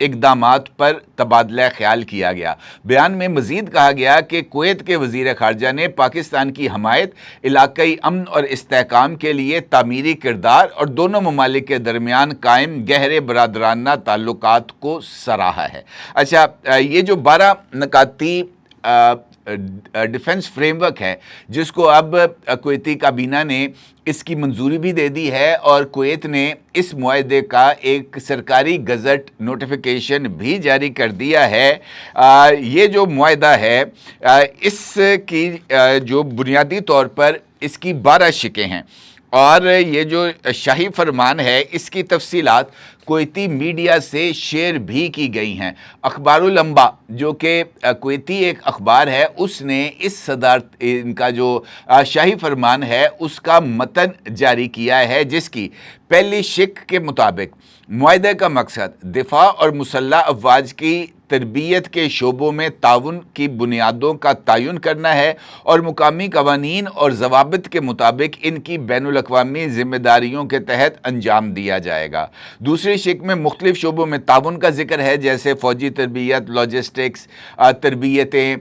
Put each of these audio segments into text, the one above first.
اقدامات پر تبادلہ خیال کیا گیا۔ بیان میں مزید کہا گیا کہ کویت کے وزیر خارجہ نے پاکستان کی حمایت، علاقائی امن اور استحکام کے لیے تعمیری کردار اور دونوں ممالک کے درمیان قائم گہرے برادرانہ تعلقات کو سراہا ہے۔ اچھا، یہ جو 12 نکاتی ڈیفنس فریم ورک ہے، جس کو اب کویتی کابینہ نے اس کی منظوری بھی دے دی ہے، اور کویت نے اس معاہدے کا ایک سرکاری گزٹ نوٹیفیکیشن بھی جاری کر دیا ہے۔ یہ جو معاہدہ ہے، اس کی جو بنیادی طور پر اس کی 12 شقیں ہیں، اور یہ جو شاہی فرمان ہے اس کی تفصیلات کویتی میڈیا سے شیئر بھی کی گئی ہیں۔ اخبار الانباء جو کہ کویتی ایک اخبار ہے، اس نے اس صدارت ان کا جو شاہی فرمان ہے اس کا متن جاری کیا ہے، جس کی پہلی شق کے مطابق معاہدے کا مقصد دفاع اور مسلح افواج کی تربیت کے شعبوں میں تعاون کی بنیادوں کا تعین کرنا ہے، اور مقامی قوانین اور ضوابط کے مطابق ان کی بین الاقوامی ذمہ داریوں کے تحت انجام دیا جائے گا۔ دوسری شق میں مختلف شعبوں میں تعاون کا ذکر ہے، جیسے فوجی تربیت، لاجسٹکس، تربیتیں،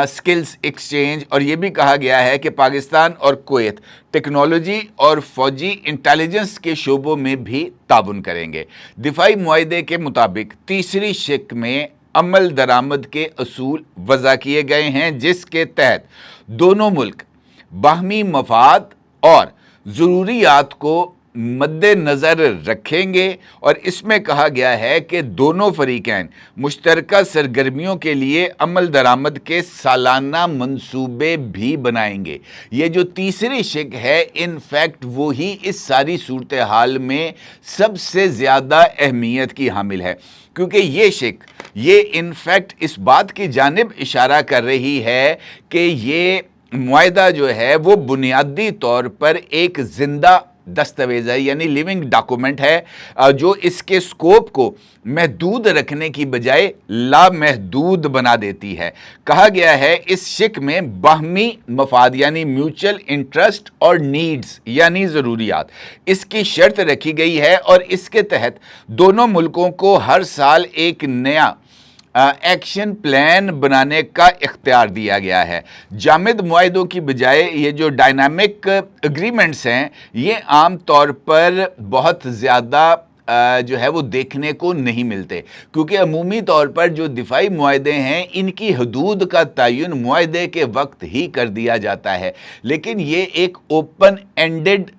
سکلز ایکسچینج، اور یہ بھی کہا گیا ہے کہ پاکستان اور کویت ٹیکنالوجی اور فوجی انٹیلیجنس کے شعبوں میں بھی تعاون کریں گے۔ دفاعی معاہدے کے مطابق تیسری شق میں عمل درآمد کے اصول وضع کیے گئے ہیں، جس کے تحت دونوں ملک باہمی مفاد اور ضروریات کو مد نظر رکھیں گے، اور اس میں کہا گیا ہے کہ دونوں فریقین مشترکہ سرگرمیوں کے لیے عمل درآمد کے سالانہ منصوبے بھی بنائیں گے۔ یہ جو تیسری شق ہے، ان فیکٹ وہی اس ساری صورتحال میں سب سے زیادہ اہمیت کی حامل ہے، کیونکہ یہ شق یہ ان فیکٹ اس بات کی جانب اشارہ کر رہی ہے کہ یہ معاہدہ جو ہے وہ بنیادی طور پر ایک زندہ دستاویز ہے، یعنی لیونگ ڈاکومنٹ ہے، جو اس کے سکوپ کو محدود رکھنے کی بجائے لامحدود بنا دیتی ہے۔ کہا گیا ہے اس شق میں باہمی مفاد یعنی میوچل انٹرسٹ اور نیڈز یعنی ضروریات، اس کی شرط رکھی گئی ہے، اور اس کے تحت دونوں ملکوں کو ہر سال ایک نیا ایکشن پلان بنانے کا اختیار دیا گیا ہے۔ جامد معاہدوں کی بجائے یہ جو ڈائنامک اگریمنٹس ہیں، یہ عام طور پر بہت زیادہ جو ہے وہ دیکھنے کو نہیں ملتے، کیونکہ عمومی طور پر جو دفاعی معاہدے ہیں ان کی حدود کا تعین معاہدے کے وقت ہی کر دیا جاتا ہے، لیکن یہ ایک اوپن اینڈڈ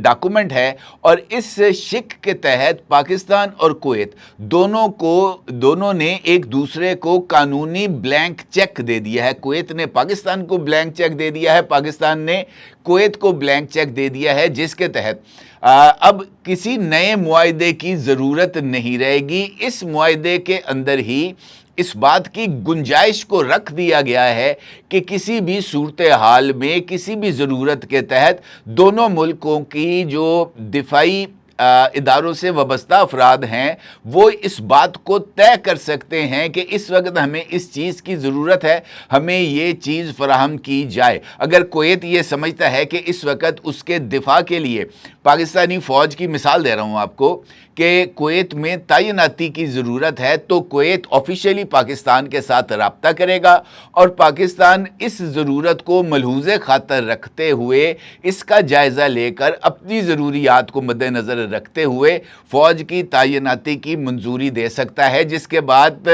ڈاکومنٹ ہے، اور اس شق کے تحت پاکستان اور کویت دونوں نے ایک دوسرے کو قانونی بلینک چیک دے دیا ہے۔ کویت نے پاکستان کو بلینک چیک دے دیا ہے، پاکستان نے کویت کو بلینک چیک دے دیا ہے، جس کے تحت اب کسی نئے معاہدے کی ضرورت نہیں رہے گی۔ اس معاہدے کے اندر ہی اس بات کی گنجائش کو رکھ دیا گیا ہے کہ کسی بھی صورتحال میں کسی بھی ضرورت کے تحت دونوں ملکوں کی جو دفاعی اداروں سے وابستہ افراد ہیں وہ اس بات کو طے کر سکتے ہیں کہ اس وقت ہمیں اس چیز کی ضرورت ہے، ہمیں یہ چیز فراہم کی جائے۔ اگر کویت یہ سمجھتا ہے کہ اس وقت اس کے دفاع کے لیے پاکستانی فوج کی مثال دے رہا ہوں آپ کو کہ کویت میں تعیناتی کی ضرورت ہے، تو کویت آفیشیلی پاکستان کے ساتھ رابطہ کرے گا، اور پاکستان اس ضرورت کو ملحوظ خاطر رکھتے ہوئے اس کا جائزہ لے کر اپنی ضروریات کو مد نظر رکھتے ہوئے فوج کی تعیناتی کی منظوری دے سکتا ہے، جس کے بعد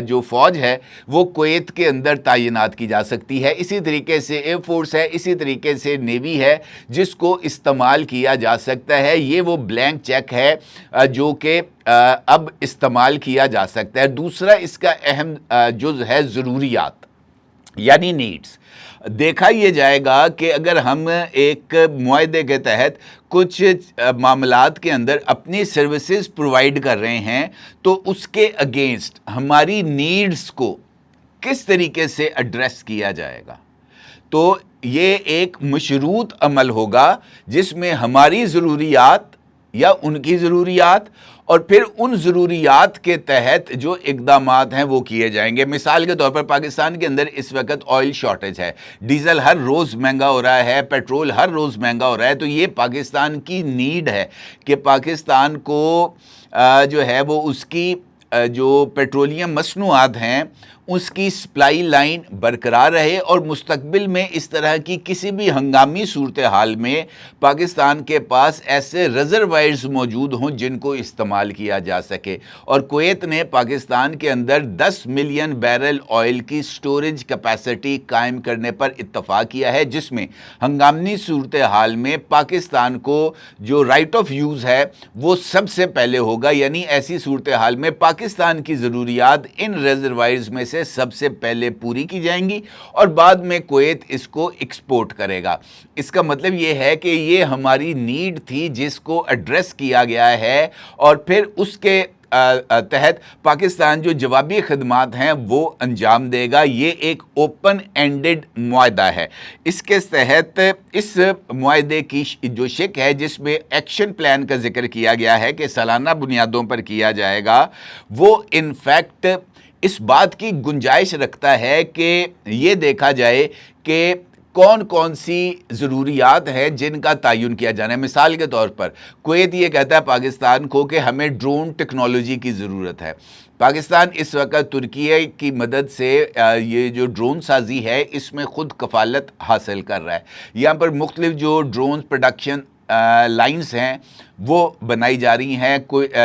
جو فوج ہے وہ کویت کے اندر تعینات کی جا سکتی ہے۔ اسی طریقے سے ایئر فورس ہے، اسی طریقے سے نیوی ہے، جس کو استعمال کیا جا سکتا ہے۔ یہ وہ بلینک چیک ہے جو کہ اب استعمال کیا جا سکتا ہے۔ دوسرا اس کا اہم جز ہے ضروریات یعنی نیڈز۔ دیکھا یہ جائے گا کہ اگر ہم ایک معاہدے کے تحت کچھ معاملات کے اندر اپنی سروسز پرووائیڈ کر رہے ہیں تو اس کے اگینسٹ ہماری نیڈز کو کس طریقے سے ایڈریس کیا جائے گا، تو یہ ایک مشروط عمل ہوگا جس میں ہماری ضروریات یا ان کی ضروریات اور پھر ان ضروریات کے تحت جو اقدامات ہیں وہ کیے جائیں گے۔ مثال کے طور پر پاکستان کے اندر اس وقت آئل شارٹیج ہے، ڈیزل ہر روز مہنگا ہو رہا ہے، پیٹرول ہر روز مہنگا ہو رہا ہے، تو یہ پاکستان کی نیڈ ہے کہ پاکستان کو جو ہے وہ اس کی جو پیٹرولیم مصنوعات ہیں اس کی سپلائی لائن برقرار رہے اور مستقبل میں اس طرح کی کسی بھی ہنگامی صورتحال میں پاکستان کے پاس ایسے ریزروائرز موجود ہوں جن کو استعمال کیا جا سکے. اور کویت نے پاکستان کے اندر 10 ملین بیرل آئل کی سٹوریج کیپیسٹی قائم کرنے پر اتفاق کیا ہے، جس میں ہنگامی صورتحال میں پاکستان کو جو رائٹ آف یوز ہے وہ سب سے پہلے ہوگا. یعنی ایسی صورتحال میں پاکستان کی ضروریات ان ریزروائرز میں سے سب سے پہلے پوری کی جائیں گی اور بعد میں کویت اس کو ایکسپورٹ کرے گا. اس کا مطلب یہ ہے کہ یہ ہماری نیڈ تھی جس کو ایڈریس کیا گیا ہے اور پھر اس کے تحت پاکستان جو جوابی خدمات ہیں وہ انجام دے گا. یہ ایک اوپن اینڈڈ معاہدہ ہے. اس کے تحت اس معاہدے کی جو شق ہے جس میں ایکشن پلان کا ذکر کیا گیا ہے کہ سالانہ بنیادوں پر کیا جائے گا، وہ انفیکٹ اس بات کی گنجائش رکھتا ہے کہ یہ دیکھا جائے کہ کون کون سی ضروریات ہیں جن کا تعین کیا جانا ہے. مثال کے طور پر کویت یہ کہتا ہے پاکستان کو کہ ہمیں ڈرون ٹیکنالوجی کی ضرورت ہے. پاکستان اس وقت ترکیہ کی مدد سے یہ جو ڈرون سازی ہے اس میں خود کفالت حاصل کر رہا ہے. یہاں پر مختلف جو ڈرون پروڈکشن لائنز ہیں وہ بنائی جا رہی ہیں.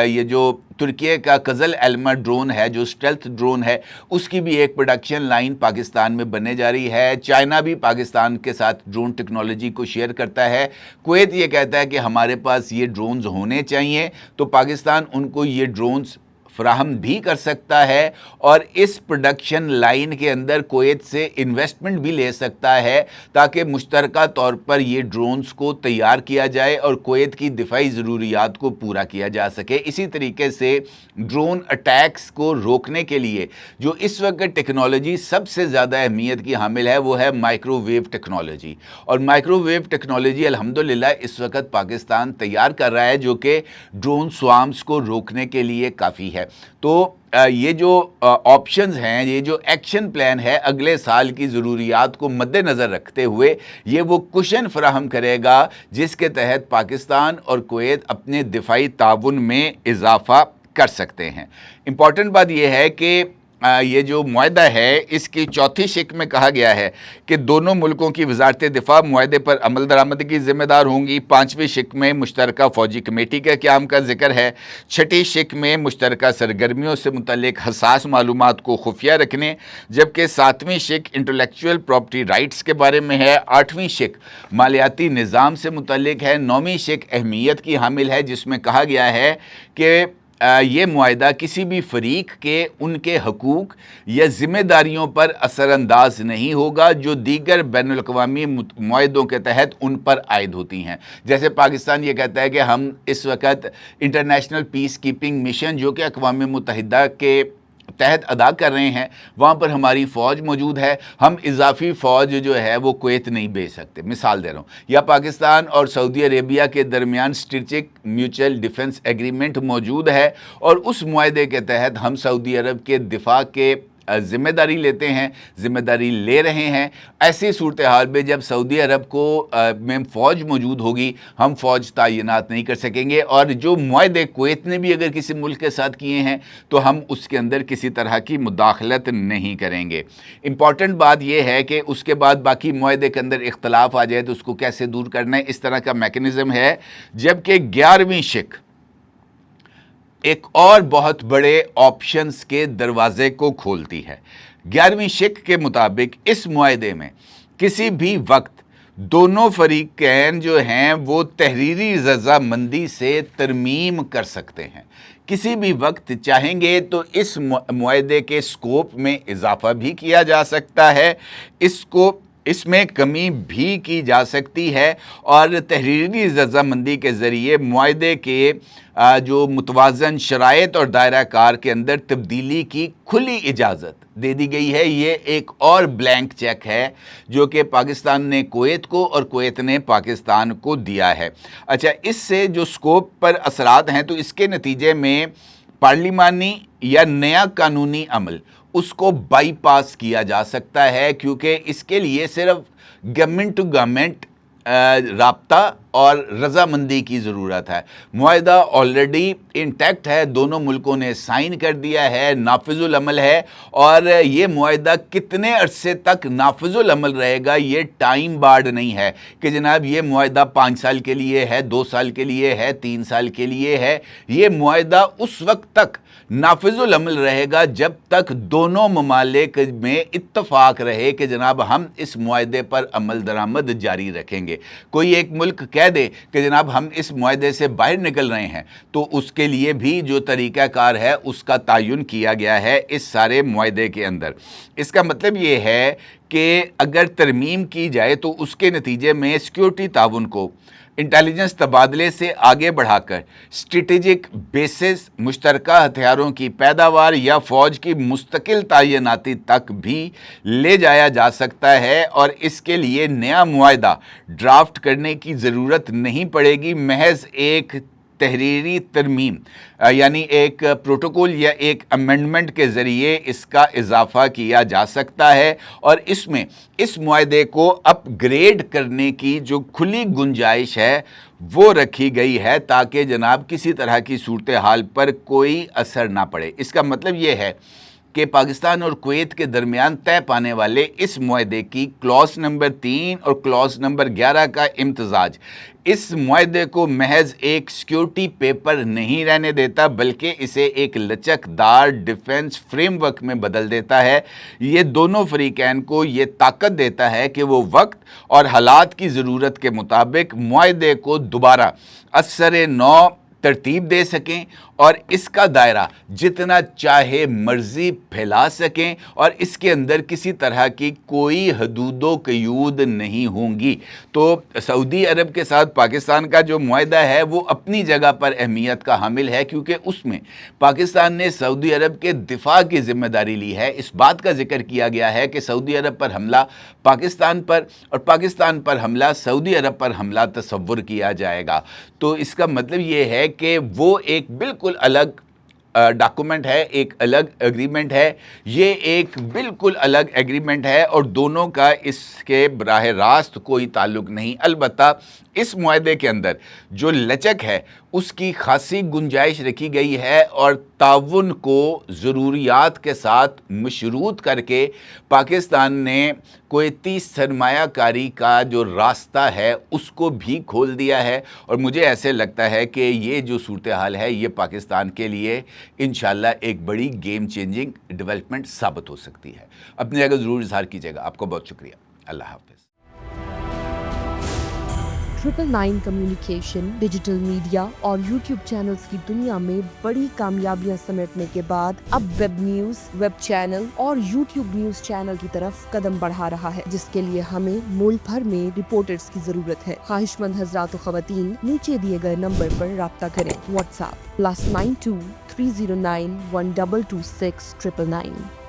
یہ جو ترکیہ کا قزل ایلما ڈرون ہے جو سٹیلتھ ڈرون ہے اس کی بھی ایک پروڈکشن لائن پاکستان میں بننے جا رہی ہے. چائنا بھی پاکستان کے ساتھ ڈرون ٹیکنالوجی کو شیئر کرتا ہے. کویت یہ کہتا ہے کہ ہمارے پاس یہ ڈرونز ہونے چاہیے تو پاکستان ان کو یہ ڈرونز فراہم بھی کر سکتا ہے اور اس پروڈکشن لائن کے اندر کویت سے انویسٹمنٹ بھی لے سکتا ہے تاکہ مشترکہ طور پر یہ ڈرونز کو تیار کیا جائے اور کویت کی دفاعی ضروریات کو پورا کیا جا سکے. اسی طریقے سے ڈرون اٹیکس کو روکنے کے لیے جو اس وقت ٹیکنالوجی سب سے زیادہ اہمیت کی حامل ہے وہ ہے مائکرو ویو ٹیکنالوجی. اور مائکرو ویو ٹیکنالوجی الحمدللہ اس وقت پاکستان تیار کر رہا ہے جو کہ ڈرون سوارمز کو روکنے کے لیے کافی ہے. تو یہ جو آپشنز ہیں، یہ جو ایکشن پلان ہے اگلے سال کی ضروریات کو مد نظر رکھتے ہوئے یہ وہ کشن فراہم کرے گا جس کے تحت پاکستان اور کویت اپنے دفاعی تعاون میں اضافہ کر سکتے ہیں. امپورٹنٹ بات یہ ہے کہ یہ جو معاہدہ ہے اس کی چوتھی شق میں کہا گیا ہے کہ دونوں ملکوں کی وزارت دفاع معاہدے پر عمل درآمدی کی ذمہ دار ہوں گی. پانچویں شق میں مشترکہ فوجی کمیٹی کے قیام کا ذکر ہے. چھٹی شق میں مشترکہ سرگرمیوں سے متعلق حساس معلومات کو خفیہ رکھنے، جبکہ ساتویں شق انٹلیکچوئل پراپرٹی رائٹس کے بارے میں ہے. آٹھویں شق مالیاتی نظام سے متعلق ہے. نویں شق اہمیت کی حامل ہے جس میں کہا گیا ہے کہ یہ معاہدہ کسی بھی فریق کے ان کے حقوق یا ذمہ داریوں پر اثر انداز نہیں ہوگا جو دیگر بین الاقوامی معاہدوں کے تحت ان پر عائد ہوتی ہیں. جیسے پاکستان یہ کہتا ہے کہ ہم اس وقت انٹرنیشنل پیس کیپنگ مشن جو کہ اقوام متحدہ کے تحت ادا کر رہے ہیں وہاں پر ہماری فوج موجود ہے، ہم اضافی فوج جو ہے وہ کویت نہیں بھیج سکتے. مثال دے رہا ہوں. یا پاکستان اور سعودی عربیہ کے درمیان اسٹریٹجک میوچل ڈیفنس ایگریمنٹ موجود ہے اور اس معاہدے کے تحت ہم سعودی عرب کے دفاع کے ذمہ داری لیتے ہیں، ذمہ داری لے رہے ہیں. ایسی صورتحال میں جب سعودی عرب کو میں فوج موجود ہوگی ہم فوج تعینات نہیں کر سکیں گے. اور جو معاہدے کویت نے بھی اگر کسی ملک کے ساتھ کیے ہیں تو ہم اس کے اندر کسی طرح کی مداخلت نہیں کریں گے. امپورٹنٹ بات یہ ہے کہ اس کے بعد باقی معاہدے کے اندر اختلاف آ جائے تو اس کو کیسے دور کرنا ہے، اس طرح کا میکنزم ہے. جبکہ 11ویں شق ایک اور بہت بڑے آپشنز کے دروازے کو کھولتی ہے. 11ویں شق کے مطابق اس معاہدے میں کسی بھی وقت دونوں فریقین جو ہیں وہ تحریری رضامندی سے ترمیم کر سکتے ہیں. کسی بھی وقت چاہیں گے تو اس معاہدے کے سکوپ میں اضافہ بھی کیا جا سکتا ہے، اس میں کمی بھی کی جا سکتی ہے اور تحریری رضامندی کے ذریعے معاہدے کے جو متوازن شرائط اور دائرہ کار کے اندر تبدیلی کی کھلی اجازت دے دی گئی ہے. یہ ایک اور بلینک چیک ہے جو کہ پاکستان نے کویت کو اور کویت نے پاکستان کو دیا ہے. اچھا، اس سے جو سکوپ پر اثرات ہیں تو اس کے نتیجے میں پارلیمانی یا نیا قانونی عمل اس کو بائی پاس کیا جا سکتا ہے کیونکہ اس کے لیے صرف گورنمنٹ ٹو گورنمنٹ رابطہ اور رضامندی کی ضرورت ہے۔ معاہدہ آلریڈی انٹیکٹ ہے، دونوں ملکوں نے سائن کر دیا ہے، نافذ العمل ہے، اور یہ معاہدہ کتنے عرصے تک نافذ العمل رہے گا یہ ٹائم بارڈ نہیں ہے کہ جناب یہ معاہدہ 5 سال کے لیے ہے، 2 سال کے لیے ہے، 3 سال کے لیے ہے۔ یہ معاہدہ اس وقت تک نافذ العمل رہے گا جب تک دونوں ممالک میں اتفاق رہے کہ جناب ہم اس معاہدے پر عمل درآمد جاری رکھیں گے۔ کوئی ایک ملک کہہ دے کہ جناب ہم اس معاہدے سے باہر نکل رہے ہیں تو اس کے لیے بھی جو طریقہ کار ہے اس کا تعین کیا گیا ہے اس سارے معاہدے کے اندر۔ اس کا مطلب یہ ہے کہ اگر ترمیم کی جائے تو اس کے نتیجے میں سیکیورٹی تعاون کو انٹیلیجنس تبادلے سے آگے بڑھا کر اسٹریٹجک بیسز، مشترکہ ہتھیاروں کی پیداوار یا فوج کی مستقل تعیناتی تک بھی لے جایا جا سکتا ہے، اور اس کے لیے نیا معاہدہ ڈرافٹ کرنے کی ضرورت نہیں پڑے گی۔ محض ایک تحریری ترمیم یعنی ایک پروٹوکول یا ایک امینڈمنٹ کے ذریعے اس کا اضافہ کیا جا سکتا ہے، اور اس میں اس معاہدے کو اپ گریڈ کرنے کی جو کھلی گنجائش ہے وہ رکھی گئی ہے تاکہ جناب کسی طرح کی صورتحال پر کوئی اثر نہ پڑے۔ اس کا مطلب یہ ہے کہ پاکستان اور کویت کے درمیان طے پانے والے اس معاہدے کی کلاس نمبر 3 اور کلاس نمبر 11 کا امتزاج اس معاہدے کو محض ایک سیکیورٹی پیپر نہیں رہنے دیتا بلکہ اسے ایک لچک دار ڈیفنس فریم ورک میں بدل دیتا ہے۔ یہ دونوں فریقین کو یہ طاقت دیتا ہے کہ وہ وقت اور حالات کی ضرورت کے مطابق معاہدے کو دوبارہ اثر نو ترتیب دے سکیں اور اس کا دائرہ جتنا چاہے مرضی پھیلا سکیں، اور اس کے اندر کسی طرح کی کوئی حدود و قیود نہیں ہوں گی۔ تو سعودی عرب کے ساتھ پاکستان کا جو معاہدہ ہے وہ اپنی جگہ پر اہمیت کا حامل ہے، کیونکہ اس میں پاکستان نے سعودی عرب کے دفاع کی ذمہ داری لی ہے۔ اس بات کا ذکر کیا گیا ہے کہ سعودی عرب پر حملہ پاکستان پر اور پاکستان پر حملہ سعودی عرب پر حملہ تصور کیا جائے گا۔ تو اس کا مطلب یہ ہے کہ وہ ایک بالکل الگ ڈاکومنٹ ہے، ایک الگ ایگریمنٹ ہے، یہ ایک بالکل الگ ایگریمنٹ ہے اور دونوں کا اس کے براہ راست کوئی تعلق نہیں۔ البتہ اس معاہدے کے اندر جو لچک ہے اس کی خاصی گنجائش رکھی گئی ہے، اور تعاون کو ضروریات کے ساتھ مشروط کر کے پاکستان نے کویتی سرمایہ کاری کا جو راستہ ہے اس کو بھی کھول دیا ہے، اور مجھے ایسے لگتا ہے کہ یہ جو صورتحال ہے یہ پاکستان کے لیے انشاءاللہ ایک بڑی گیم چینجنگ ڈیولپمنٹ ثابت ہو سکتی ہے۔ اپنی جگہ ضرور اظہار کیجیے گا۔ آپ کو بہت شکریہ۔ اللہ حافظ۔ 999 کمیونیکیشن، ڈیجیٹل میڈیا اور یوٹیوب چینلز کی دنیا میں بڑی کامیابیاں سمیٹنے کے بعد اب ویب نیوز، ویب چینل اور یوٹیوب نیوز چینل کی طرف قدم بڑھا رہا ہے، جس کے لیے ہمیں ملک بھر میں رپورٹرز کی ضرورت ہے۔ خواہش مند حضرات و خواتین نیچے دیے گئے نمبر پر رابطہ کریں۔ What's app +92 309 1226 999